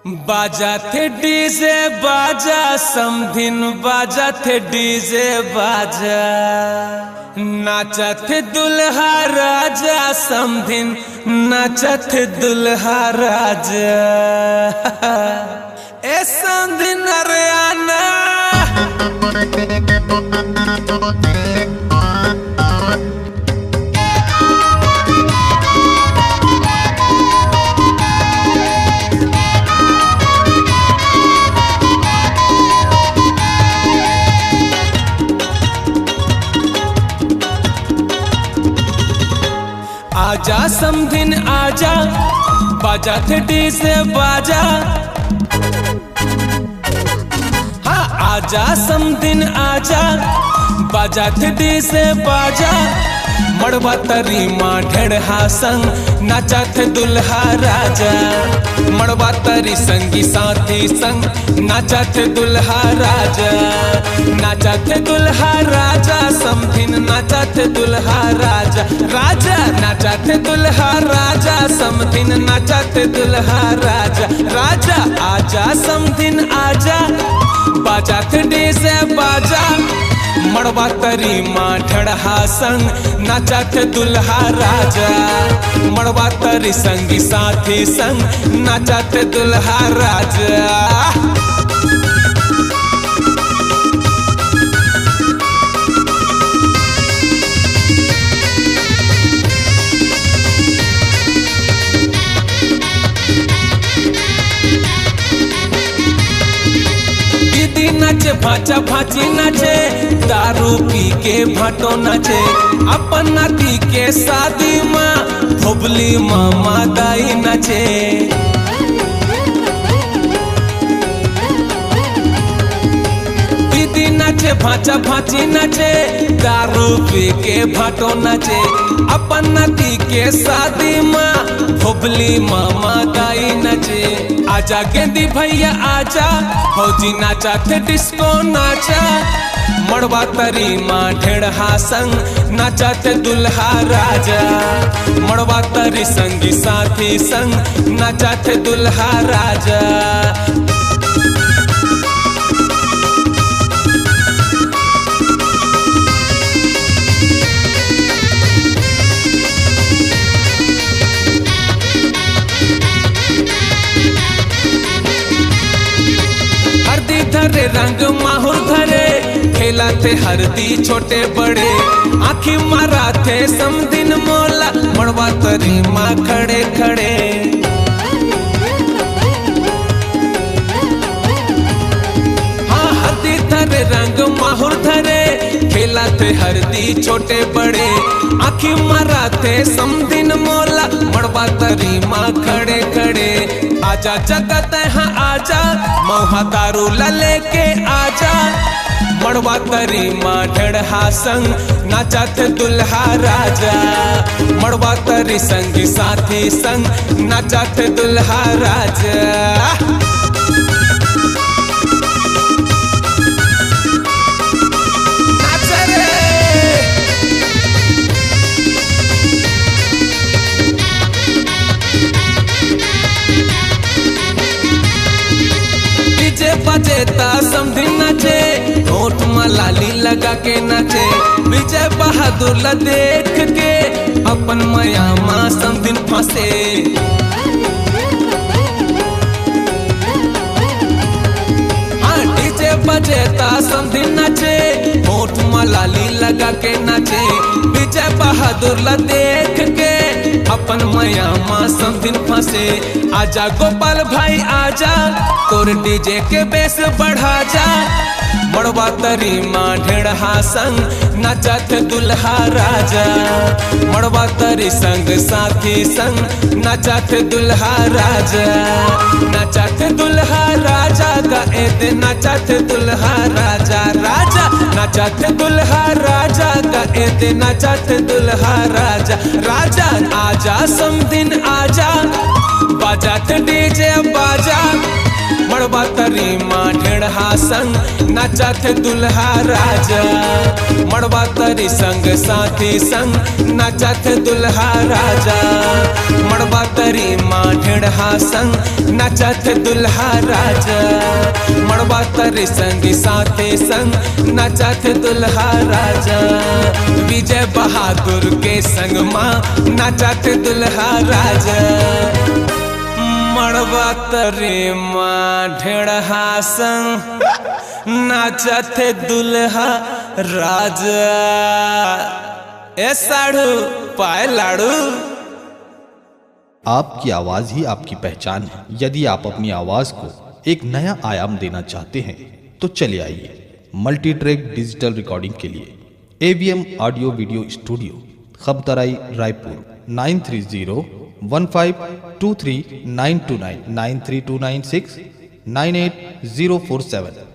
बाजा थे डीजे बाजा समधिन बाजा थे डीजे बाजा नाचा थे दुल्हा राजा समधिन नाचा थे दुल्हा राजा ए समधिन अरे आना आजा समधिन आजा बाजा थे डीजे बाजा हाँ आजा समधिन आजा बाजा थे डीजे बाजा मड़वा तरी माँ ढेढ़ा संग नाचा थे दुल्हा राजा मड़वा तरी संगी साथी संग नाचा थे दुल्हा राजा नाचा थे दुल्हा राजा समधिन नाचा थे दुल्हा राजा राजा नाचा थे दुल्हा राजा समधिन नाचा थे दुल्हा राजा राजा आजा समधिन आजा बाजा थे डीजे बाजा मड़वा तरी माँ ढढ़ा संग नाचा थे दुल्हा राजा मड़वा तरी संगी साथी संग नाचा थे दुल्हा राजा नाचे भाचा भाची नाचे दारू पी के भाटो नाचे अपन नाती के शादी माँ भोबली मामा दाई नाचे दीदी नाचे भाचा भाची नाचे दारू पी के भाटो नाचे अपन नाती के शादी माँ भोबली मामा दाई नाचे आजा गेंदी भैया आजा फौजी नाचा थे डिस्को नाचा मड़वा तरी माँ ढेढ़ा संग नाचा थे दुल्हा राजा मड़वा तरी संगी साथी संग नाचा थे दुल्हा राजा धरे रंग माहुर धरे खेला थे हरदी छोटे बड़े आँखी मारा थे समधिन मोला मड़वा तरी माँ खड़े खड़े हाँ हरदी धरे रंग माहुर धरे खेला थे हरदी छोटे बड़े आँखी मारा थे समधिन मोला मड़वा तरी माँ खड़े खड़े आजा जगत हाँ आजा मौहा दारू लेके आजा मड़वा तरी माँ ढढ़ा संग नाचा थे दुल्हा राजा मड़वा तरी संगी साथी संग नाचा थे दुल्हा राजा बजेता समधिन नाचे होठ में लाली लगा के नाचे विजय बहादुर ला देख के अपन माया माँ समधिन फंसे हाँ डीजे बजेता समधिन नाचे होठ में लाली लगा के नाचे विजय बहादुर ला देख के अपन माया माँ समधिन फंसे आजा गोपाल भाई आजा तोर डीजे के बेस बढ़ा जा मड़वा तरी माँ ढेढ़ा संग नाचा थे दुल्हा राजा मड़वा तरी संग साथी संग नाचा थे दुल्हा राजा नाचा थे दुल्हा राजा गाए दे नाचा थे दुल्हा राजा राजा नाचा थे दुल्हा राजा गाए दे नाचा थे दुल्हा राजा राजा आजा समधिन आजा बाजा थे डीजे बाजा मड़बा तरी माँ ढेढ़ा संग नाचत दुल्हा राजा। मड़बा तरी संग साथी संग नाचत दुल्हा राजा। मड़बा तरी माँ ढेढ़ा संग नाचत दुल्हा राजा। मड़बा तरी संग साथी संग नाचत दुल्हा राजा। विजय बहादुर के संग माँ नाचत दुल्हा राजा। मड़बा तरी माँ ढेढ़ा संग नाचत दुल्हा राजा। ए साढ़ू पाए लाड़ू। आपकी आवाज ही आपकी पहचान है। यदि आप अपनी आवाज को एक नया आयाम देना चाहते हैं तो चले आइए मल्टी ट्रैक डिजिटल रिकॉर्डिंग के लिए AVM ऑडियो वीडियो स्टूडियो, खबतराई, रायपुर 9301523929 93296 98047।